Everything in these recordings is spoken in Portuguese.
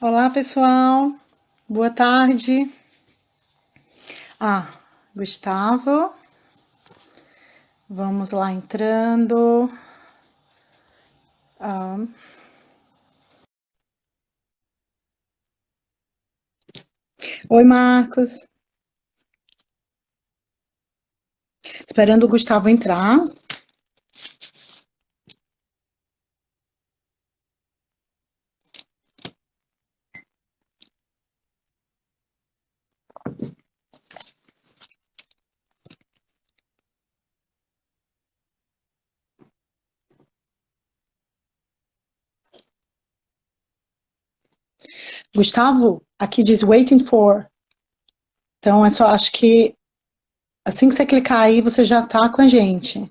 Olá, pessoal. Boa tarde. Gustavo. Vamos lá entrando. Ah, Oi, Marcos. Esperando o Gustavo entrar. Gustavo, aqui diz waiting for. Então, é só, acho que assim que você clicar aí, você já tá com a gente.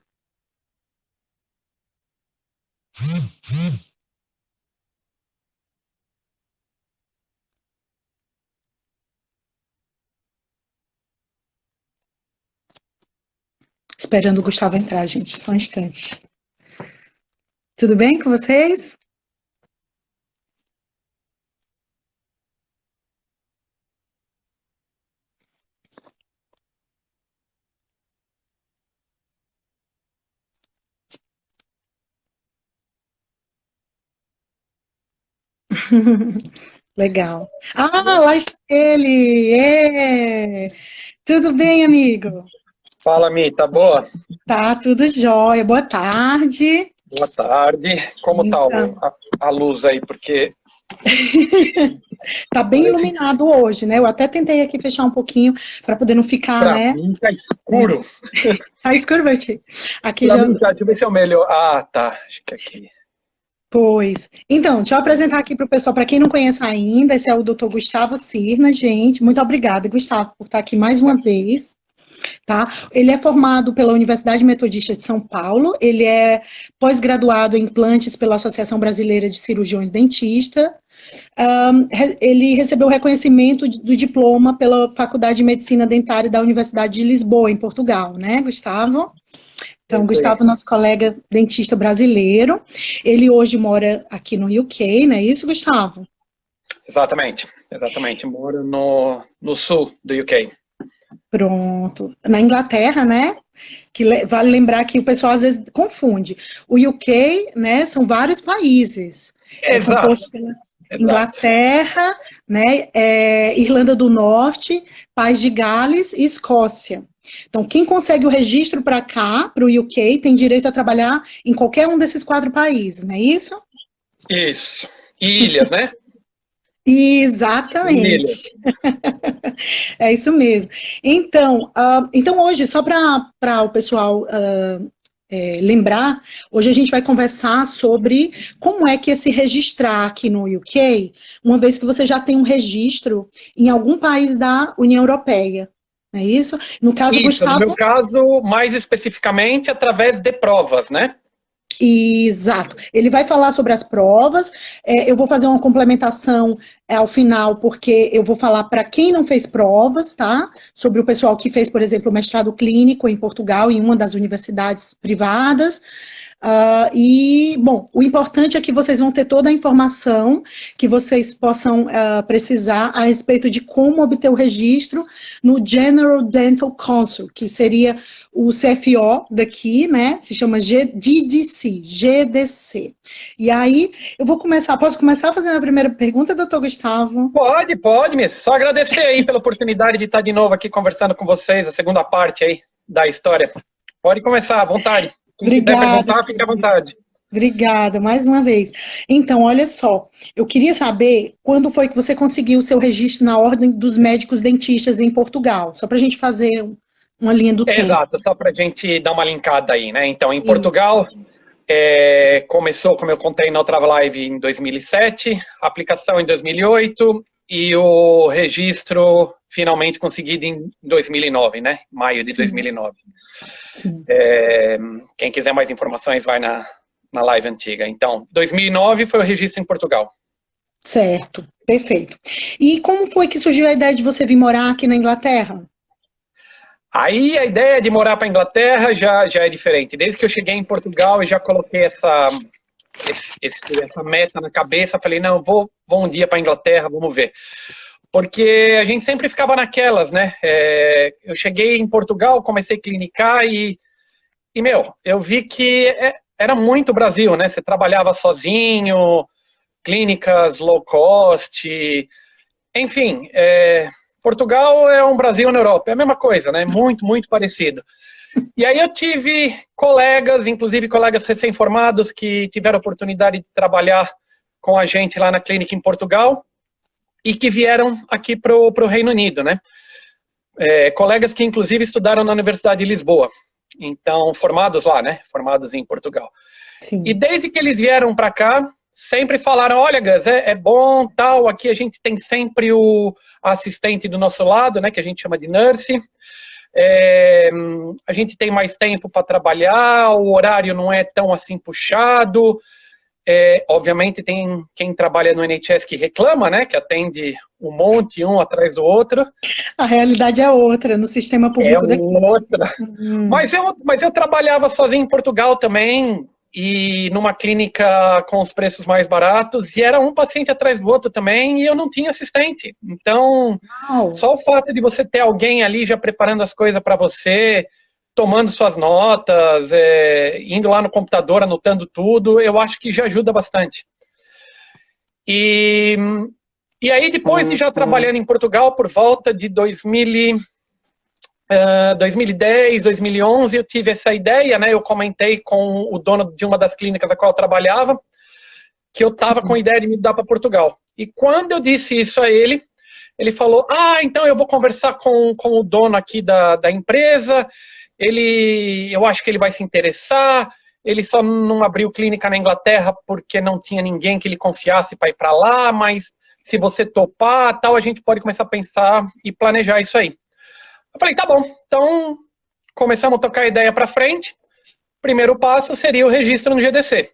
Esperando o Gustavo entrar, gente. Só um instante. Tudo bem com vocês? Legal. Lá está ele! Tudo bem, amigo? Fala, Mi, tá boa? Tá tudo jóia. Boa tarde. Boa tarde. Como tá Então, a luz aí? Porque tá bem parece que iluminado hoje, né? Eu até tentei aqui fechar um pouquinho para poder não ficar, pra né? mim tá escuro. Tá escuro, Berti. Aqui Pra já. mim tá, deixa eu ver se é o melhor. Ah, tá. Acho que aqui. Pois. Então, deixa eu apresentar aqui para o pessoal, para quem não conhece ainda, esse é o Dr. Gustavo Cirna, gente. Muito obrigada, Gustavo, por estar aqui mais uma vez. Tá? Ele é formado pela Universidade Metodista de São Paulo, ele é pós-graduado em implantes pela Associação Brasileira de Cirurgiões Dentistas. Ele recebeu reconhecimento do diploma pela Faculdade de Medicina Dentária da Universidade de Lisboa, em Portugal, né, Gustavo? Então, Isso aí. Gustavo, nosso colega dentista brasileiro, ele hoje mora aqui no UK, não é isso, Gustavo? Exatamente. Exatamente. Moro no sul do UK. Pronto. Na Inglaterra, né? Vale lembrar que o pessoal às vezes confunde. O UK, né, são vários países. É Exato. composto pela Exato. Inglaterra, né, Irlanda do Norte, País de Gales e Escócia. Então, quem consegue o registro para cá, para o UK, tem direito a trabalhar em qualquer um desses 4 países, não é isso? Isso. E ilhas, né? Ilhas. Exatamente. É isso mesmo. Então hoje, só para o pessoal lembrar, hoje a gente vai conversar sobre como é que é se registrar aqui no UK, uma vez que você já tem um registro em algum país da União Europeia. Não é isso? No caso, Isso, no meu Gustavo. caso, mais especificamente através de provas, né? Exato. Ele vai falar sobre as provas. Eu vou fazer uma complementação ao final, porque eu vou falar para quem não fez provas, tá? Sobre o pessoal que fez, por exemplo, o mestrado clínico em Portugal, em uma das universidades privadas. Bom, o importante é que vocês vão ter toda a informação que vocês possam precisar a respeito de como obter o registro no General Dental Council, que seria o CFO daqui, né? Se chama GDC. E aí, posso começar fazendo a primeira pergunta, doutor Gustavo? Pode, Miss. Só agradecer aí pela oportunidade de estar de novo aqui conversando com vocês, a segunda parte aí da história. Pode começar, à vontade. Quem quiser Obrigada, perguntar, fique à vontade. obrigada, mais uma vez. Então, olha só, eu queria saber quando foi que você conseguiu o seu registro na Ordem dos Médicos Dentistas em Portugal, só para a gente fazer uma linha do tempo. Exato, só para a gente dar uma linkada aí, né? Então, em Isso. Portugal, começou, como eu contei na outra live, em 2007, aplicação em 2008 e o registro finalmente conseguido em 2009, né? Maio de Sim, 2009. sim. Quem quiser mais informações, vai na live antiga. Então, 2009 foi o registro em Portugal. Certo, perfeito. E como foi que surgiu a ideia de você vir morar aqui na Inglaterra? Aí a ideia de morar para a Inglaterra já é diferente. Desde que eu cheguei em Portugal, eu já coloquei essa meta na cabeça. Falei, não, vou vou um dia para a Inglaterra, vamos ver. Porque a gente sempre ficava naquelas, né? Eu cheguei em Portugal, comecei a clinicar e meu, eu vi que era muito Brasil, né? Você trabalhava sozinho, clínicas low cost, enfim, Portugal é um Brasil na Europa, é a mesma coisa, né? Muito, muito parecido. E aí eu tive colegas, inclusive colegas recém-formados, que tiveram a oportunidade de trabalhar com a gente lá na clínica em Portugal e que vieram aqui para o Reino Unido, né? Colegas que inclusive estudaram na Universidade de Lisboa, então formados lá, né? Formados em Portugal. Sim. E desde que eles vieram para cá, sempre falaram, olha, Gus, é bom, tal, aqui a gente tem sempre o assistente do nosso lado, né, que a gente chama de nurse, a gente tem mais tempo para trabalhar, o horário não é tão assim puxado, obviamente tem quem trabalha no NHS que reclama, né, que atende um monte, um atrás do outro. A realidade é outra, no sistema público daqui. Outra. Mas eu trabalhava sozinho em Portugal também, e numa clínica com os preços mais baratos, e era um paciente atrás do outro também, e eu não tinha assistente. Então, só o fato de você ter alguém ali já preparando as coisas para você, tomando suas notas, indo lá no computador, anotando tudo, eu acho que já ajuda bastante. E aí, depois de já trabalhando em Portugal, por volta de 2010, 2011, eu tive essa ideia, né? Eu comentei com o dono de uma das clínicas a qual eu trabalhava, que eu estava com a ideia de me mudar para Portugal. E quando eu disse isso a ele, ele falou, então eu vou conversar com o dono aqui da empresa, eu acho que ele vai se interessar, ele só não abriu clínica na Inglaterra porque não tinha ninguém que ele confiasse para ir para lá, mas se você topar, tal, a gente pode começar a pensar e planejar isso aí. Eu falei, tá bom, então começamos a tocar a ideia para frente. Primeiro passo seria o registro no GDC.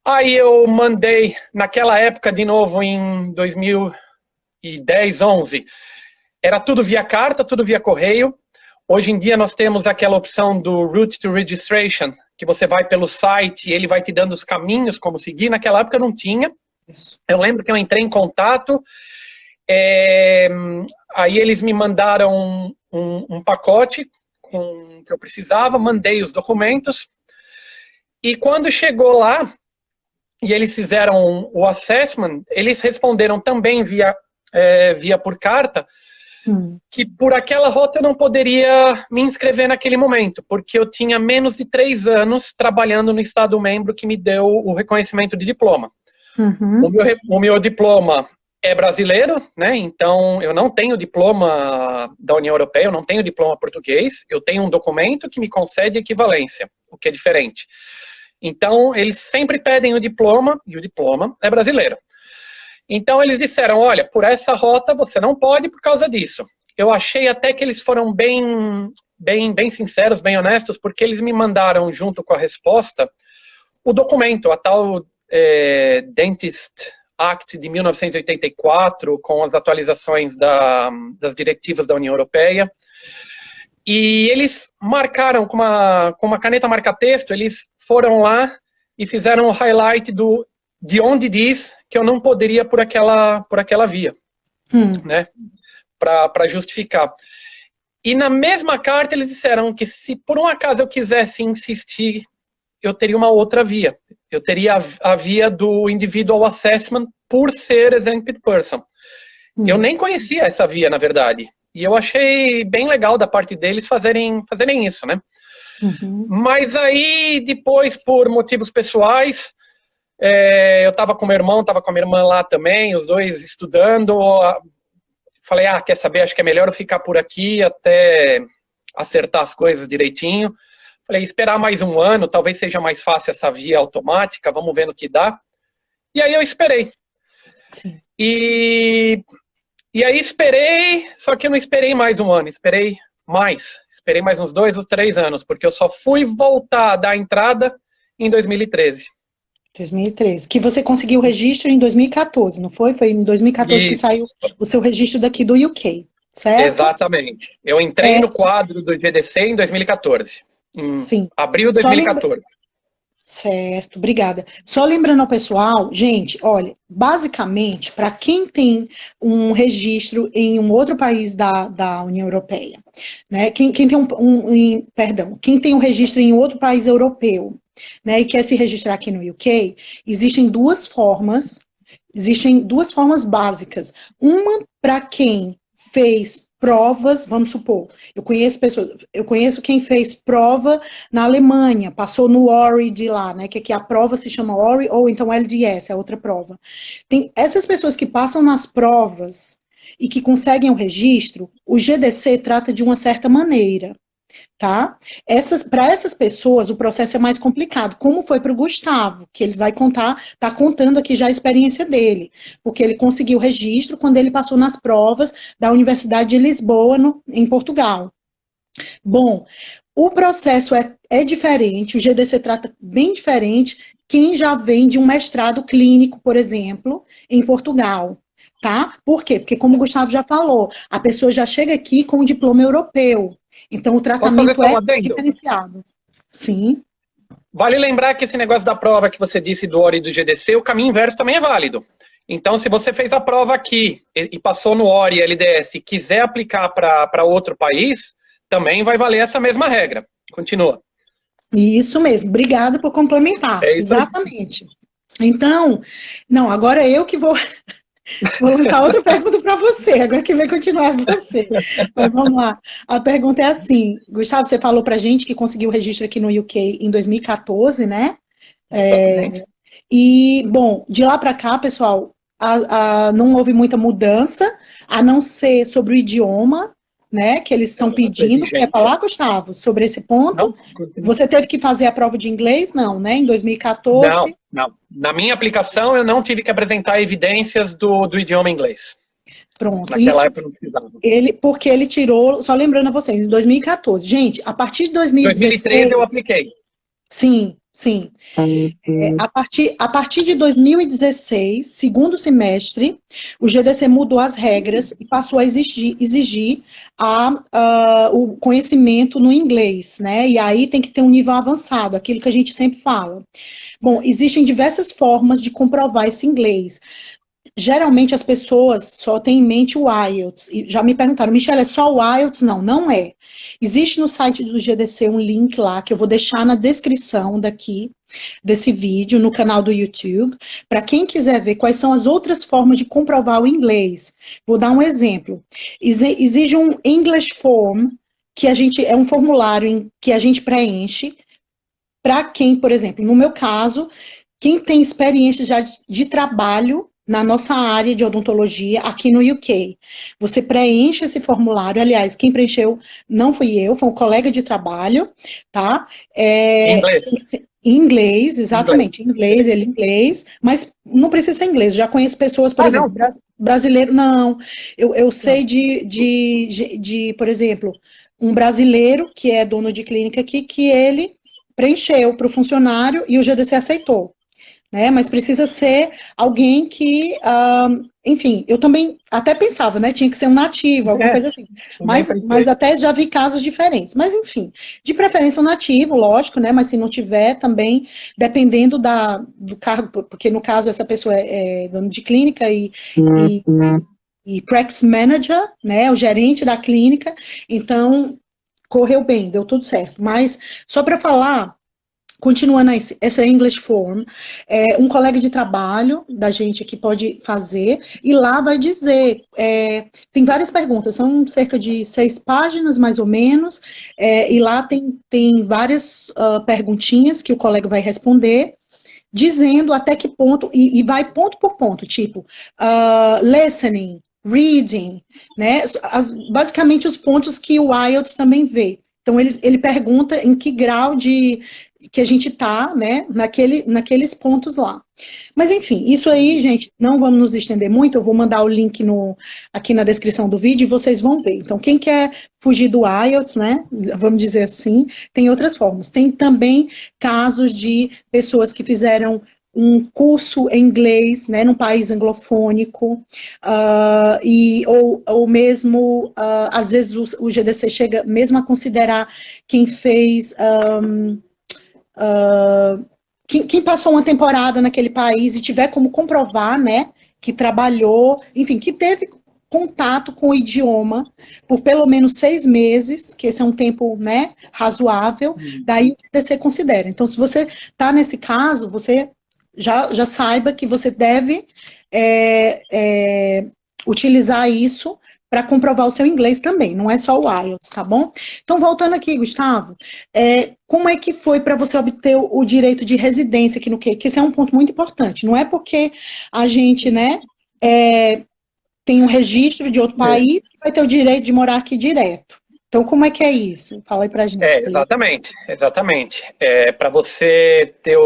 Aí eu mandei, naquela época, de novo, em 2010, 11, era tudo via carta, tudo via correio. Hoje em dia nós temos aquela opção do Route to Registration, que você vai pelo site e ele vai te dando os caminhos como seguir. Naquela época não tinha. Eu lembro que eu entrei em contato, aí eles me mandaram um pacote que eu precisava, mandei os documentos, e quando chegou lá, e eles fizeram o assessment, eles responderam também via por carta, que por aquela rota eu não poderia me inscrever naquele momento, porque eu tinha menos de 3 anos trabalhando no Estado-membro que me deu o reconhecimento de diploma. O meu diploma é brasileiro, né? Então eu não tenho diploma da União Europeia, eu não tenho diploma português, eu tenho um documento que me concede equivalência, o que é diferente. Então eles sempre pedem o diploma, e o diploma é brasileiro. Então eles disseram, olha, por essa rota você não pode por causa disso. Eu achei até que eles foram bem sinceros, bem honestos, porque eles me mandaram junto com a resposta o documento, a tal Dentist Act de 1984, com as atualizações das diretivas da União Europeia. E eles marcaram com uma caneta marca-texto, eles foram lá e fizeram o highlight de onde diz que eu não poderia por aquela via, né? Para justificar. E na mesma carta eles disseram que se por um acaso eu quisesse insistir, eu teria uma outra via. Eu teria a via do individual assessment por ser exempted person. Eu nem conhecia essa via, na verdade. E eu achei bem legal da parte deles fazerem isso, né? Mas aí, depois, por motivos pessoais, eu estava com meu irmão, estava com a minha irmã lá também, os dois estudando. Falei, quer saber, acho que é melhor eu ficar por aqui até acertar as coisas direitinho. Falei, esperar mais um ano, talvez seja mais fácil essa via automática, vamos ver no que dá. E aí eu esperei. Sim. E aí esperei, só que eu não esperei mais um ano, esperei mais uns 2 ou 3 anos, porque eu só fui voltar a dar entrada em 2013. 2013, que você conseguiu o registro em 2014, não foi? Foi em 2014 que saiu o seu registro daqui do UK, certo? Exatamente. Eu entrei no quadro do GDC em 2014. Sim. Abril de 2014. Certo, obrigada. Só lembrando ao pessoal, gente, olha, basicamente, para quem tem um registro em um outro país da União Europeia, né, quem tem perdão, quem tem um registro em outro país europeu, né, e quer se registrar aqui no UK, existem duas formas básicas. Uma para quem fez provas, vamos supor, eu conheço quem fez prova na Alemanha, passou no ORI de lá, né, que aqui a prova se chama ORI, ou então LDS, é outra prova. Tem essas pessoas que passam nas provas e que conseguem o registro, o GDC trata de uma certa maneira, tá? Para essas pessoas, o processo é mais complicado, como foi para o Gustavo, que ele vai contar, está contando aqui já a experiência dele, porque ele conseguiu o registro quando ele passou nas provas da Universidade de Lisboa, em Portugal. Bom, o processo é diferente, o GDC trata bem diferente quem já vem de um mestrado clínico, por exemplo, em Portugal. Tá? Por quê? Porque, como o Gustavo já falou, a pessoa já chega aqui com um diploma europeu. Então, o tratamento é diferenciado. Sim. Vale lembrar que esse negócio da prova que você disse do ORI e do GDC, o caminho inverso também é válido. Então, se você fez a prova aqui e passou no ORI e LDS e quiser aplicar para outro país, também vai valer essa mesma regra. Continua. Isso mesmo. Obrigada por complementar. Exatamente. Então, não, agora eu que vou lançar outra pergunta para você, agora que vai continuar você. Mas vamos lá. A pergunta é assim, Gustavo, você falou para a gente que conseguiu o registro aqui no UK em 2014, né? E, bom, de lá para cá, pessoal, não houve muita mudança, a não ser sobre o idioma, né, que eles estão pedindo. Quer falar, Gustavo, sobre esse ponto? Não. Você teve que fazer a prova de inglês? Não, né? Em 2014? Não. Na minha aplicação, eu não tive que apresentar evidências do idioma inglês. Pronto. Naquela época eu não precisava. Porque ele tirou, só lembrando a vocês, em 2014. Gente, a partir de 2016... 2013 eu apliquei. Sim. A partir de 2016, segundo semestre, o GDC mudou as regras e passou a exigir o conhecimento no inglês, né? E aí tem que ter um nível avançado, aquilo que a gente sempre fala. Bom, existem diversas formas de comprovar esse inglês. Geralmente as pessoas só têm em mente o IELTS. E já me perguntaram, Michelle, é só o IELTS? Não, não é. Existe no site do GDC um link lá, que eu vou deixar na descrição desse vídeo, no canal do YouTube, para quem quiser ver quais são as outras formas de comprovar o inglês. Vou dar um exemplo. Exige um English Form, que é um formulário que a gente preenche, para quem, por exemplo, no meu caso, quem tem experiência já de trabalho na nossa área de odontologia aqui no UK. Você preenche esse formulário, aliás, quem preencheu não fui eu, foi um colega de trabalho, tá? Em inglês, exatamente, inglês, mas não precisa ser inglês, já conheço pessoas, por exemplo, brasileiro, não, eu sei de, por exemplo, um brasileiro que é dono de clínica aqui, que ele preencheu para o funcionário e o GDC aceitou. Né, mas precisa ser alguém que, enfim, eu também até pensava, né, tinha que ser um nativo, alguma coisa assim, mas até já vi casos diferentes, mas enfim, de preferência um nativo, lógico, né, mas se não tiver também, dependendo do cargo, porque no caso essa pessoa é dono de clínica e practice manager, né, o gerente da clínica, então correu bem, deu tudo certo, mas só para falar, continuando essa English Form, um colega de trabalho da gente aqui pode fazer, e lá vai dizer, tem várias perguntas, são cerca de 6 páginas, mais ou menos, e lá tem várias perguntinhas que o colega vai responder, dizendo até que ponto, e vai ponto por ponto, tipo, listening, reading, né, basicamente os pontos que o IELTS também vê. Então, ele pergunta em que grau que a gente está, né, naqueles pontos lá. Mas, enfim, isso aí, gente, não vamos nos estender muito, eu vou mandar o link aqui na descrição do vídeo e vocês vão ver. Então, quem quer fugir do IELTS, né, vamos dizer assim, tem outras formas. Tem também casos de pessoas que fizeram um curso em inglês, né, num país anglofônico, ou mesmo, às vezes o GDC chega mesmo a considerar quem fez quem passou uma temporada naquele país e tiver como comprovar, né, que trabalhou, enfim, que teve contato com o idioma por pelo menos 6 meses, que esse é um tempo, né, razoável, daí o TDC considera. Então, se você está nesse caso, você já saiba que você deve utilizar isso para comprovar o seu inglês também, não é só o IELTS, tá bom? Então, voltando aqui, Gustavo, como é que foi para você obter o direito de residência aqui no Quênia? Que esse é um ponto muito importante. Não é porque a gente, né, tem um registro de outro país que vai ter o direito de morar aqui direto. Então, como é que é isso? Fala aí pra gente. Exatamente. Para você ter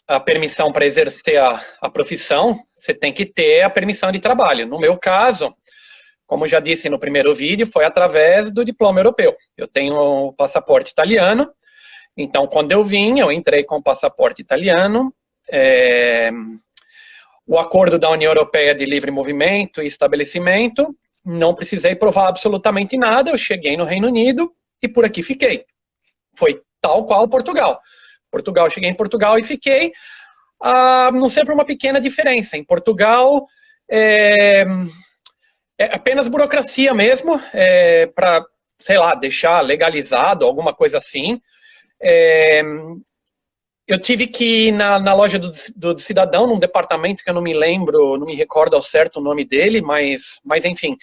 a permissão para exercer a profissão, você tem que ter a permissão de trabalho. No meu caso, como já disse no primeiro vídeo, foi através do diploma europeu. Eu tenho o passaporte italiano, então quando eu vim, eu entrei com o passaporte italiano. O acordo da União Europeia de livre movimento e estabelecimento, não precisei provar absolutamente nada, eu cheguei no Reino Unido e por aqui fiquei. Foi tal qual Portugal. Cheguei em Portugal e fiquei, a não ser por uma pequena diferença. Em Portugal, é apenas burocracia mesmo, para, sei lá, deixar legalizado, alguma coisa assim. Eu tive que ir na loja do cidadão, num departamento que eu não me lembro, não me recordo ao certo o nome dele, mas enfim,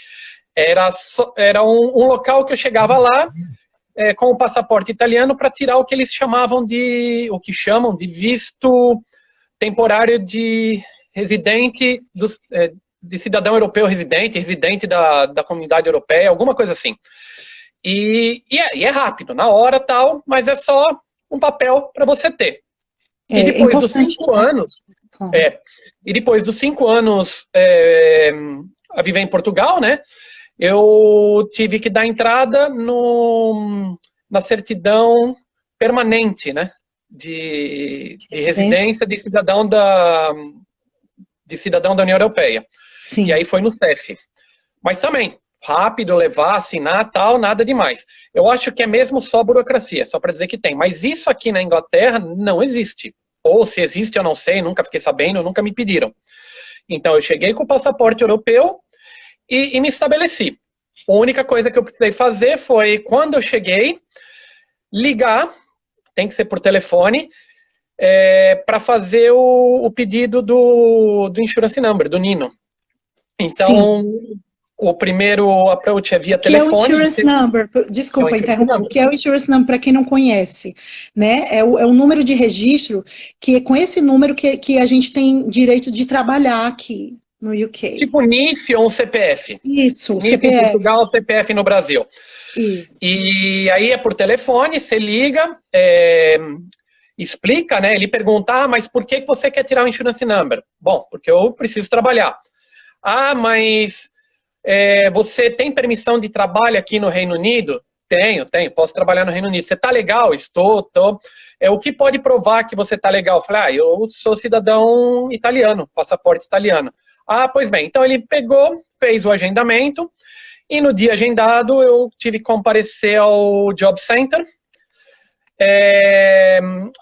era um local que eu chegava lá com o passaporte italiano para tirar o que eles chamam de visto temporário de residente, de cidadão europeu residente da comunidade europeia, alguma coisa assim. E é rápido, na hora tal, mas é só um papel para você ter. E depois dos 5 anos, a viver em Portugal, né? Eu tive que dar entrada na certidão permanente, né? De residência de cidadão da União Europeia. Sim. E aí foi no CEF. Mas também, rápido, levar, assinar, tal, nada demais. Eu acho que é mesmo só burocracia, só para dizer que tem. Mas isso aqui na Inglaterra não existe. Ou se existe, eu não sei, nunca fiquei sabendo, nunca me pediram. Então, eu cheguei com o passaporte europeu e me estabeleci. A única coisa que eu precisei fazer foi, quando eu cheguei, ligar, tem que ser por telefone, para fazer o pedido do Insurance Number, do Nino. Então, o primeiro approach é via telefone. Que é o Insurance Number? Desculpa interromper. O que é o Insurance Number, para quem não conhece? Né? É o número de registro, que é com esse número que a gente tem direito de trabalhar aqui no UK. Tipo NIF ou um CPF. Isso, NIF CPF. em Portugal, CPF no Brasil. Isso. E aí é por telefone, você liga, explica, né? Ele pergunta, mas por que você quer tirar o Insurance Number? Bom, porque eu preciso trabalhar. Mas você tem permissão de trabalho aqui no Reino Unido? Tenho, posso trabalhar no Reino Unido. Você tá legal? Estou. O que pode provar que você tá legal? Eu falei, eu sou cidadão italiano, passaporte italiano. Pois bem, então ele pegou, fez o agendamento, e no dia agendado eu tive que comparecer ao Job Center.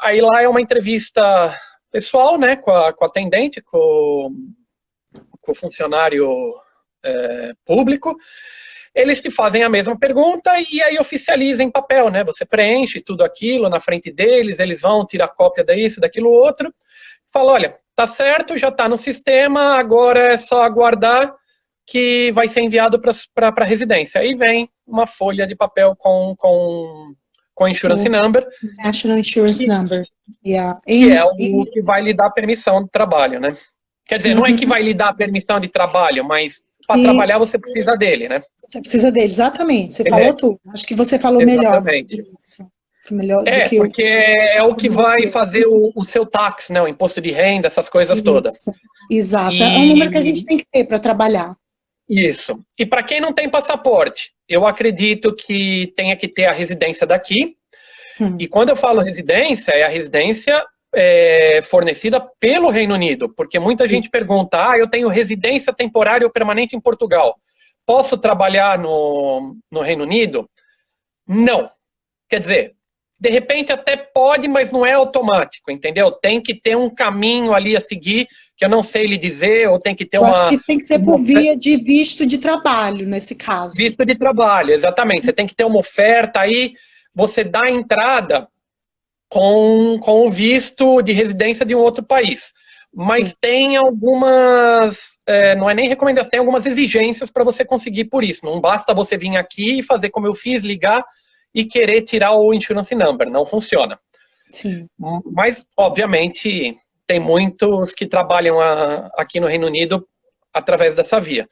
Aí lá é uma entrevista pessoal, né, com a atendente, com o funcionário público. Eles te fazem a mesma pergunta e aí oficializa em papel, né? Você preenche tudo aquilo na frente deles, eles vão tirar cópia disso, daquilo outro. Fala, olha, tá certo, já tá no sistema, agora é só aguardar que vai ser enviado para a residência. Aí vem uma folha de papel com Insurance Number. National Insurance Number. Yeah. Que é o que vai lhe dar permissão de trabalho, né? Quer dizer, não é que vai lhe dar permissão de trabalho, mas para trabalhar você precisa dele, né? Você precisa dele, exatamente. Você falou tudo. Acho que você falou exatamente. Melhor. Isso. Melhor do que porque é o que vai fazer o seu tax, né? O imposto de renda, essas coisas todas. Exato. É um número que a gente tem que ter para trabalhar. Isso. E para quem não tem passaporte, eu acredito que tenha que ter a residência daqui. E quando eu falo residência, é a residência fornecida pelo Reino Unido, porque muita gente pergunta, eu tenho residência temporária ou permanente em Portugal, posso trabalhar no Reino Unido? Não. Quer dizer, de repente até pode, mas não é automático, entendeu? Tem que ter um caminho ali a seguir, que eu não sei lhe dizer, ou tem que ter Eu acho que tem que ser por via de visto de trabalho, nesse caso. Visto de trabalho, exatamente. Você tem que ter uma oferta aí, você dá entrada com o visto de residência de um outro país. Mas tem algumas, não é nem recomendação, tem algumas exigências para você conseguir por isso. Não basta você vir aqui e fazer como eu fiz, ligar e querer tirar o insurance number. Não funciona. Sim. Mas, obviamente, tem muitos que trabalham aqui no Reino Unido através dessa via.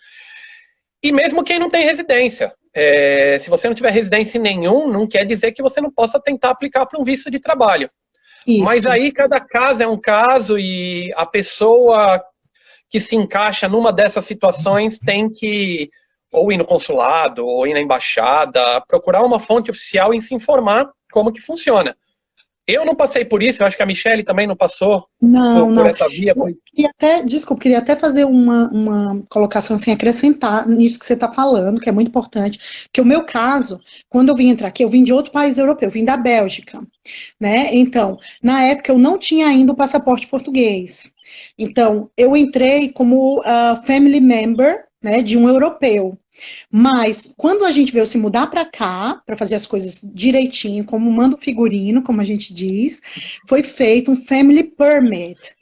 E mesmo quem não tem residência. Se você não tiver residência em nenhum, não quer dizer que você não possa tentar aplicar para um visto de trabalho. Isso. Mas aí cada caso é um caso e a pessoa que se encaixa numa dessas situações tem que ou ir no consulado, ou ir na embaixada, procurar uma fonte oficial e se informar como que funciona. Eu não passei por isso, eu acho que a Michelle também não passou por essa via. Queria até fazer uma colocação assim, acrescentar nisso que você está falando, que é muito importante, que o meu caso, quando eu vim entrar aqui, eu vim de outro país europeu, eu vim da Bélgica, né? Então, na época eu não tinha ainda o passaporte português. Então, eu entrei como family member, né, de um europeu. Mas, quando a gente veio se mudar para cá, para fazer as coisas direitinho, como manda o figurino, como a gente diz, foi feito um family permit.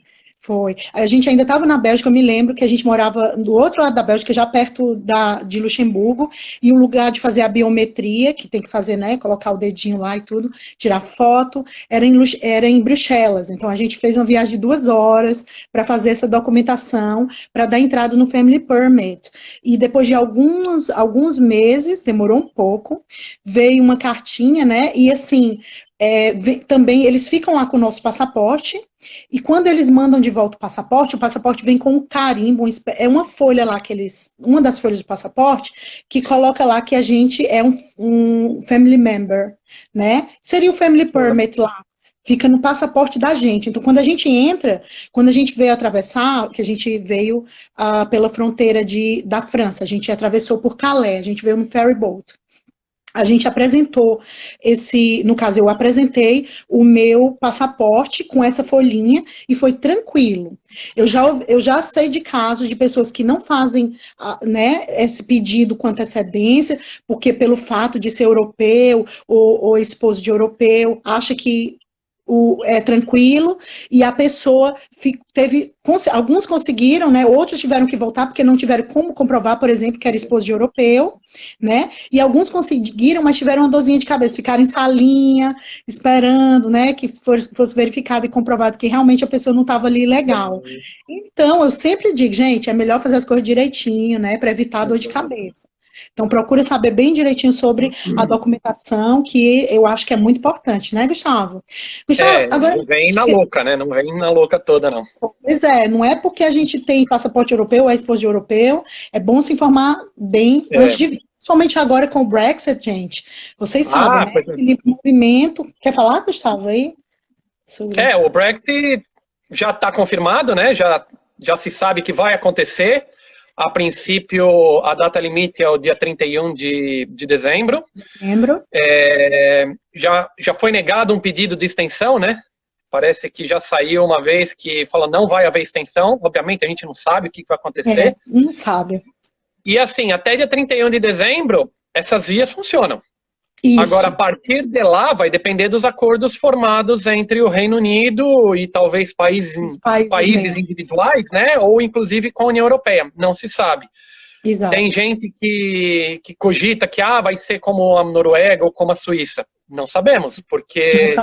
Foi. A gente ainda estava na Bélgica, eu me lembro que a gente morava do outro lado da Bélgica, já perto de Luxemburgo, e o lugar de fazer a biometria, que tem que fazer, né, colocar o dedinho lá e tudo, tirar foto, era em Bruxelas. Então, a gente fez uma viagem de 2 horas para fazer essa documentação, para dar entrada no Family Permit. E depois de alguns meses, demorou um pouco, veio uma cartinha, né, e assim... também eles ficam lá com o nosso passaporte, e quando eles mandam de volta o passaporte vem com um carimbo, é uma folha lá uma das folhas do passaporte, que coloca lá que a gente é um family member, né? Seria o family permit lá, fica no passaporte da gente. Então, quando a gente entra, quando a gente veio atravessar, que a gente veio pela fronteira da França, a gente atravessou por Calais, a gente veio no ferry boat. A gente apresentou no caso, eu apresentei o meu passaporte com essa folhinha e foi tranquilo. Eu já sei de casos de pessoas que não fazem, né, esse pedido com antecedência, porque pelo fato de ser europeu ou esposo de europeu, acha que é tranquilo, e a pessoa alguns conseguiram, né, outros tiveram que voltar porque não tiveram como comprovar, por exemplo, que era esposo de europeu, né, e alguns conseguiram, mas tiveram uma dorzinha de cabeça, ficaram em salinha, esperando, né, que fosse verificado e comprovado que realmente a pessoa não estava ali legal. Então, eu sempre digo, gente, é melhor fazer as coisas direitinho, né, para evitar dor de cabeça. Então, procura saber bem direitinho sobre a documentação, que eu acho que é muito importante, né, Gustavo? Gustavo, agora... Não vem na louca, né? Não vem na louca toda, não. Pois é, não é porque a gente tem passaporte europeu, é esposo de europeu, é bom se informar bem antes de vir. Principalmente agora com o Brexit, gente. Vocês sabem, né? Aquele movimento... Quer falar, Gustavo, aí? O Brexit já está confirmado, né? Já se sabe que vai acontecer. A princípio, a data limite é o dia 31 de dezembro. Já foi negado um pedido de extensão, né? Parece que já saiu uma vez que fala não vai haver extensão. Obviamente, a gente não sabe o que vai acontecer. Não sabe. E assim, até dia 31 de dezembro, essas vias funcionam. Isso. Agora, a partir de lá, vai depender dos acordos formados entre o Reino Unido e talvez países individuais, né? Ou inclusive com a União Europeia. Não se sabe. Exato. Tem gente que cogita que vai ser como a Noruega ou como a Suíça. Não sabemos, porque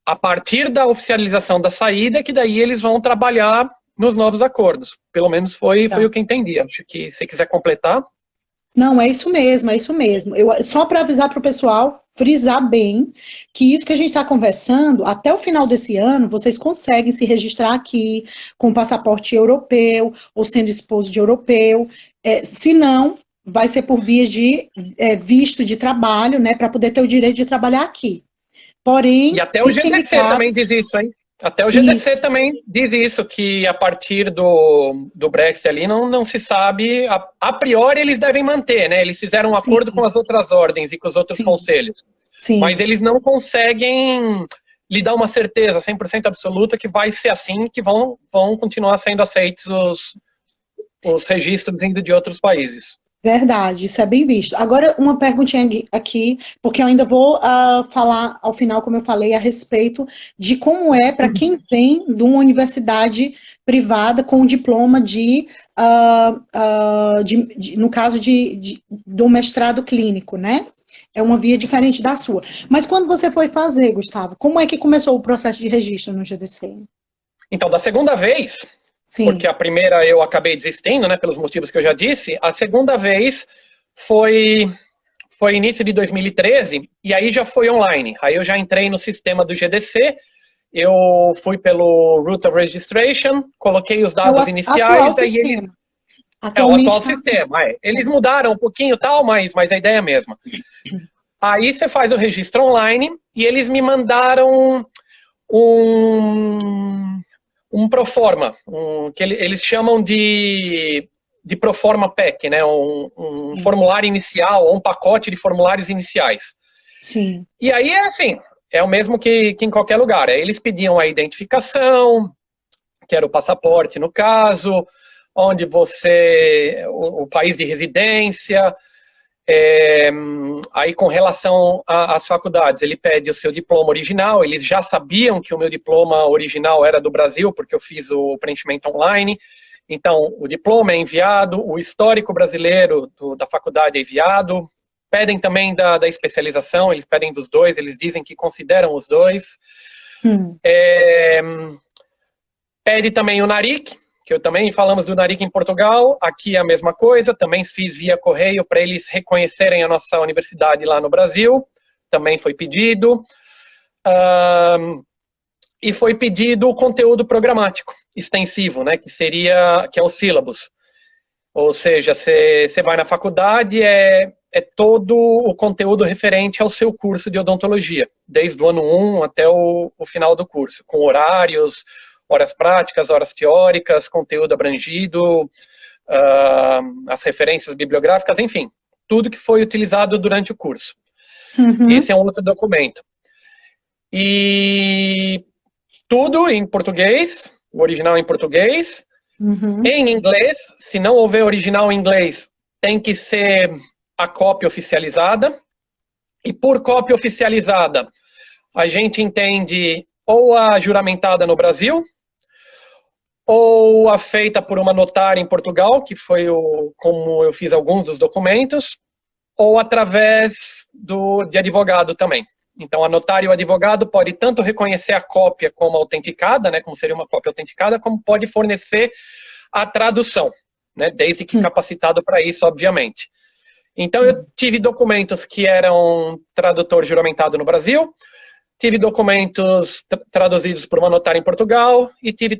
a partir da oficialização da saída é que daí eles vão trabalhar nos novos acordos. Pelo menos foi o que entendi. Acho que se quiser completar... Não, é isso mesmo, é isso mesmo. Só para avisar para o pessoal, frisar bem, que isso que a gente está conversando, até o final desse ano, vocês conseguem se registrar aqui com passaporte europeu, ou sendo esposo de europeu. Se não, vai ser por via de visto de trabalho, né, para poder ter o direito de trabalhar aqui. Porém... E até o GDC também diz isso, hein? Até o GDC também diz isso, que a partir do Brexit ali não se sabe, a priori eles devem manter, né? Eles fizeram um acordo com as outras ordens e com os outros conselhos. Mas eles não conseguem lhe dar uma certeza 100% absoluta que vai ser assim, que vão continuar sendo aceitos os registros vindo de outros países. Verdade, isso é bem visto. Agora, uma perguntinha aqui, porque eu ainda vou falar ao final, como eu falei, a respeito de como é para quem vem de uma universidade privada com um diploma no caso do mestrado clínico, né? É uma via diferente da sua. Mas quando você foi fazer, Gustavo, como é que começou o processo de registro no GDC? Então, da segunda vez, sim, porque a primeira eu acabei desistindo, né, pelos motivos que eu já disse, a segunda vez foi início de 2013, e aí já foi online. Aí eu já entrei no sistema do GDC, eu fui pelo Route of Registration, coloquei os dados iniciais, aí ele... É o atual sistema. Eles mudaram um pouquinho tal, mas a ideia é a mesma. Aí você faz o registro online e eles me mandaram um proforma, que eles chamam de proforma pack, né? Um formulário inicial, ou um pacote de formulários iniciais. Sim. E aí é assim, é o mesmo que em qualquer lugar. Eles pediam a identificação, que era o passaporte no caso, onde o país de residência, aí com relação às faculdades, ele pede o seu diploma original, eles já sabiam que o meu diploma original era do Brasil, porque eu fiz o preenchimento online, então o diploma é enviado, o histórico brasileiro da faculdade é enviado, pedem também da especialização, eles pedem dos dois, eles dizem que consideram os dois, pede também o NARIC, que eu também falamos do NARIC em Portugal, aqui é a mesma coisa, também fiz via correio para eles reconhecerem a nossa universidade lá no Brasil, também foi pedido, e foi pedido o conteúdo programático extensivo, né, que é o sílabus, ou seja, você vai na faculdade, é todo o conteúdo referente ao seu curso de odontologia, desde o ano 1 até o final do curso, com horários, horas práticas, horas teóricas, conteúdo abrangido, as referências bibliográficas, enfim, tudo que foi utilizado durante o curso. Esse é um outro documento. E tudo em português, o original em português, em inglês, se não houver original em inglês, tem que ser a cópia oficializada, e por cópia oficializada, a gente entende ou a juramentada no Brasil, ou a feita por uma notária em Portugal, que foi como eu fiz alguns dos documentos, ou através de advogado também. Então, a notária e o advogado pode tanto reconhecer a cópia como autenticada, né, como seria uma cópia autenticada, como pode fornecer a tradução, né, desde que capacitado para isso, obviamente. Então, eu tive documentos que eram tradutor juramentado no Brasil, tive documentos traduzidos por uma notária em Portugal e tive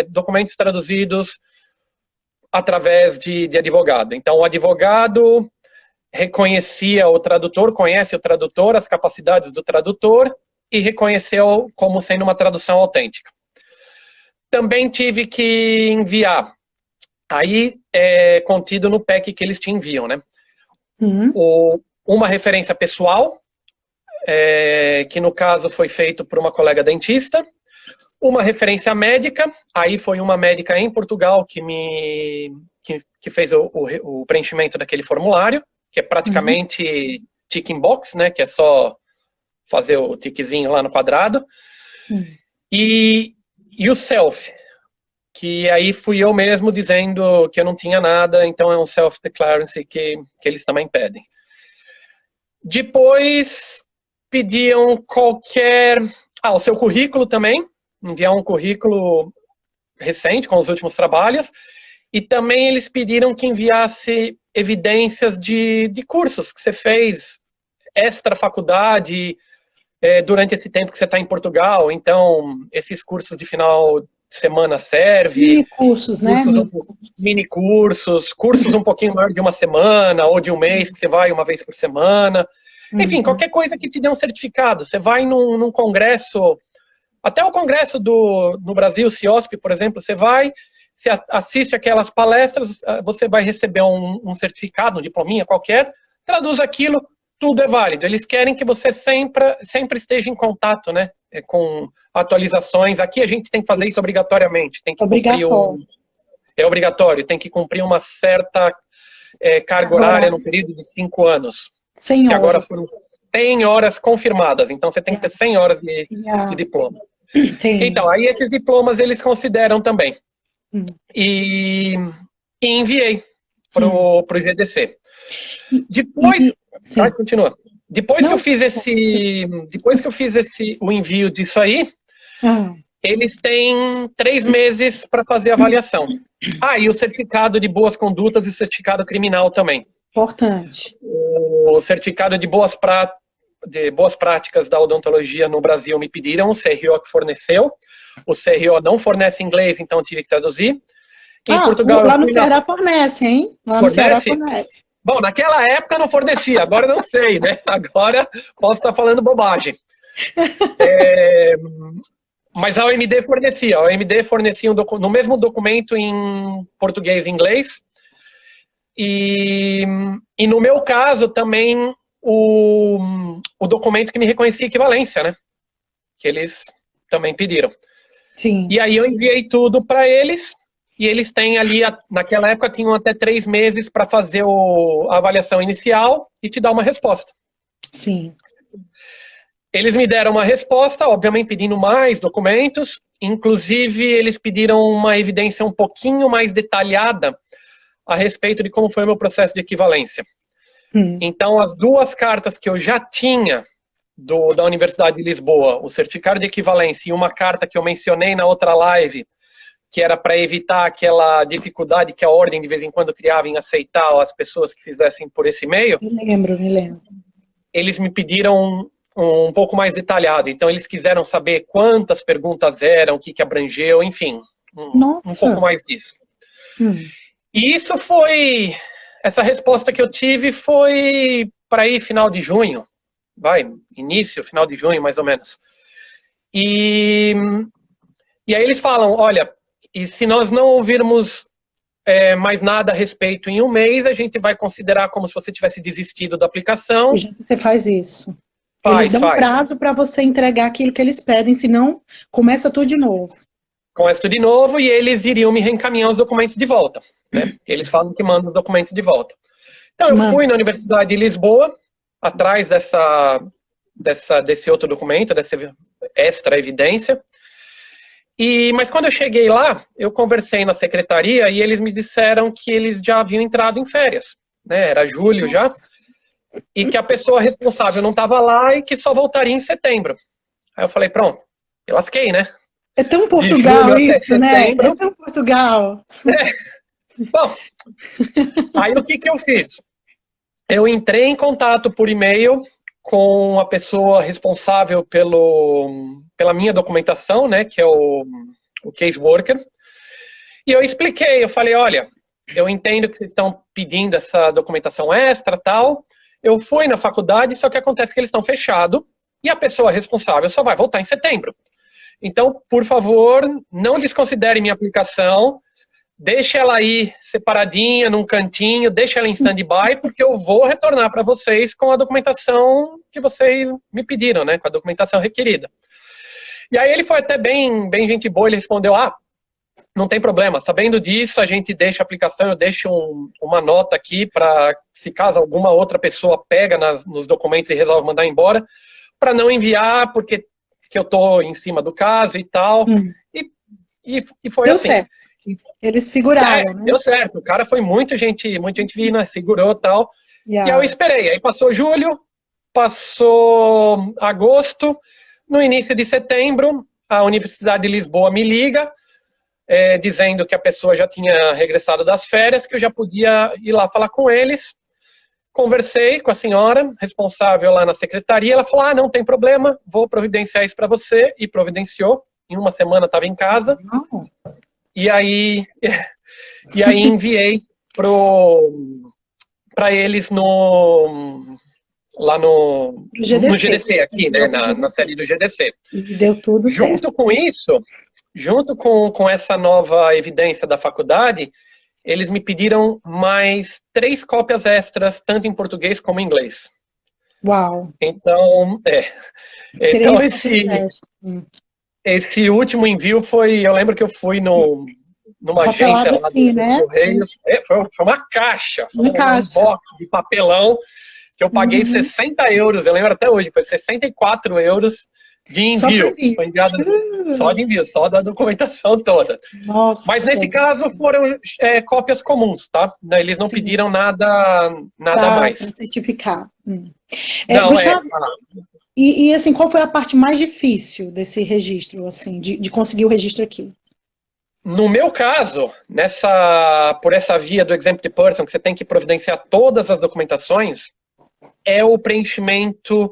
documentos traduzidos através de advogado. Então, o advogado reconhecia o tradutor, conhece o tradutor, as capacidades do tradutor e reconheceu como sendo uma tradução autêntica. Também tive que enviar, aí é contido no PEC que eles te enviam, né? Uma referência pessoal, que no caso foi feito por uma colega dentista, uma referência médica, aí foi uma médica em Portugal que fez o preenchimento daquele formulário, que é praticamente ticking box, né, que é só fazer o tiquezinho lá no quadrado, e o self, que aí fui eu mesmo dizendo que eu não tinha nada, então é um self-declarance que eles também pedem. Depois pediam o seu currículo também, enviar um currículo recente com os últimos trabalhos, e também eles pediram que enviasse evidências de cursos que você fez extra faculdade durante esse tempo que você está em Portugal, então esses cursos de final de semana serve. Mini cursos, né? Mini cursos, cursos um pouquinho maior de uma semana ou de um mês que você vai uma vez por semana. Enfim, qualquer coisa que te dê um certificado. Você vai num congresso, até o congresso no Brasil, CIOSP, por exemplo, você vai, você assiste aquelas palestras, você vai receber um certificado, um diplominha qualquer, traduz aquilo, tudo é válido. Eles querem que você sempre esteja em contato, né? Com atualizações. Aqui a gente tem que fazer isso obrigatoriamente. Tem que é obrigatório, tem que cumprir uma certa carga horária no período de 5 anos. 100 que agora horas. foram 100 horas confirmadas. Então você tem que ter 100 horas de diploma. Então, aí esses diplomas eles consideram também. E enviei para o GDC. Depois, continua. Depois que eu fiz o envio disso aí, eles têm 3 meses para fazer a avaliação. E o certificado de boas condutas e certificado criminal também. Importante. O certificado de boas práticas da odontologia no Brasil me pediram, o CRO que forneceu. O CRO não fornece inglês, então tive que traduzir. Em Portugal, lá no Ceará fornece, hein? Lá no Ceará fornece. Bom, naquela época não fornecia, agora não sei, né? Agora posso estar falando bobagem. Mas a OMD fornecia. A OMD fornecia no mesmo documento em português e inglês. E no meu caso também o documento que me reconhecia equivalência, né? Que eles também pediram. Sim. E aí eu enviei tudo para eles. E eles têm ali, naquela época, tinham até 3 meses para fazer a avaliação inicial e te dar uma resposta. Sim. Eles me deram uma resposta, obviamente pedindo mais documentos. Inclusive, eles pediram uma evidência um pouquinho mais detalhada a respeito de como foi o meu processo de equivalência. Então, as 2 cartas que eu já tinha da Universidade de Lisboa, o certificado de equivalência e uma carta que eu mencionei na outra live, que era para evitar aquela dificuldade que a ordem de vez em quando criava em aceitar as pessoas que fizessem por esse meio. Me lembro. Eles me pediram um pouco mais detalhado. Então, eles quiseram saber quantas perguntas eram, o que abrangeu, enfim. Um pouco mais disso. E isso foi... Essa resposta que eu tive foi para ir final de junho. Final de junho, mais ou menos. E aí eles falam, olha... E se nós não ouvirmos mais nada a respeito em 1 mês, a gente vai considerar como se você tivesse desistido da aplicação. Você faz isso. Eles dão prazo para você entregar aquilo que eles pedem, senão começa tudo de novo. Começa tudo de novo e eles iriam me reencaminhar os documentos de volta. Né? Eles falam que mandam os documentos de volta. Então eu fui na Universidade de Lisboa, atrás desse outro documento, dessa extra evidência. Mas quando eu cheguei lá, eu conversei na secretaria e eles me disseram que eles já haviam entrado em férias. Né? Era julho já. E que a pessoa responsável não estava lá e que só voltaria em setembro. Aí eu falei, pronto, eu lasquei, né? É tão Portugal isso, né? É tão Portugal. Bom, aí o que eu fiz? Eu entrei em contato por e-mail com a pessoa responsável pela minha documentação, né, que é o caseworker, e eu expliquei, eu falei, olha, eu entendo que vocês estão pedindo essa documentação extra, tal, eu fui na faculdade, só que acontece que eles estão fechados, e a pessoa responsável só vai voltar em setembro. Então, por favor, não desconsidere minha aplicação, deixa ela aí separadinha, num cantinho, deixa ela em stand-by, porque eu vou retornar para vocês com a documentação que vocês me pediram, né? Com a documentação requerida. E aí ele foi até bem gente boa, ele respondeu, não tem problema, sabendo disso, a gente deixa a aplicação, eu deixo uma nota aqui para, se caso alguma outra pessoa pega nos documentos e resolve mandar embora, para não enviar, porque eu estou em cima do caso e tal. E foi Deu assim. Certo. Eles seguraram, né? Deu certo. O cara foi muita gente fina, segurou e tal. Yeah. E eu esperei. Aí passou julho, passou agosto. No início de setembro, a Universidade de Lisboa me liga, dizendo que a pessoa já tinha regressado das férias, que eu já podia ir lá falar com eles. Conversei com a senhora responsável lá na secretaria. Ela falou, não tem problema, vou providenciar isso para você. E providenciou. Em 1 semana estava em casa. E aí enviei para eles lá no GDC aqui, né, na série do GDC. E deu tudo certo. Junto com isso, junto com essa nova evidência da faculdade, eles me pediram mais 3 cópias extras, tanto em português como em inglês. Uau. Então, então Três podcasts. esse último envio foi, eu lembro que eu fui numa agência Papelada lá assim, dos né? Correios, foi uma caixa, foi Uma um caixa. box de papelão, que eu paguei Uhum. 60 euros, eu lembro até hoje, foi 64 euros de Só para envio. mim. Foi enviado só de envio, só da documentação toda. Mas Nossa. nesse caso foram cópias comuns, tá? Eles não Sim, pediram nada a para mais. certificar. Não, Gustavo, e assim, qual foi a parte mais difícil desse registro, assim, de conseguir o registro aqui? No meu caso, por essa via do Exempt Person, que você tem que providenciar todas as documentações, é o preenchimento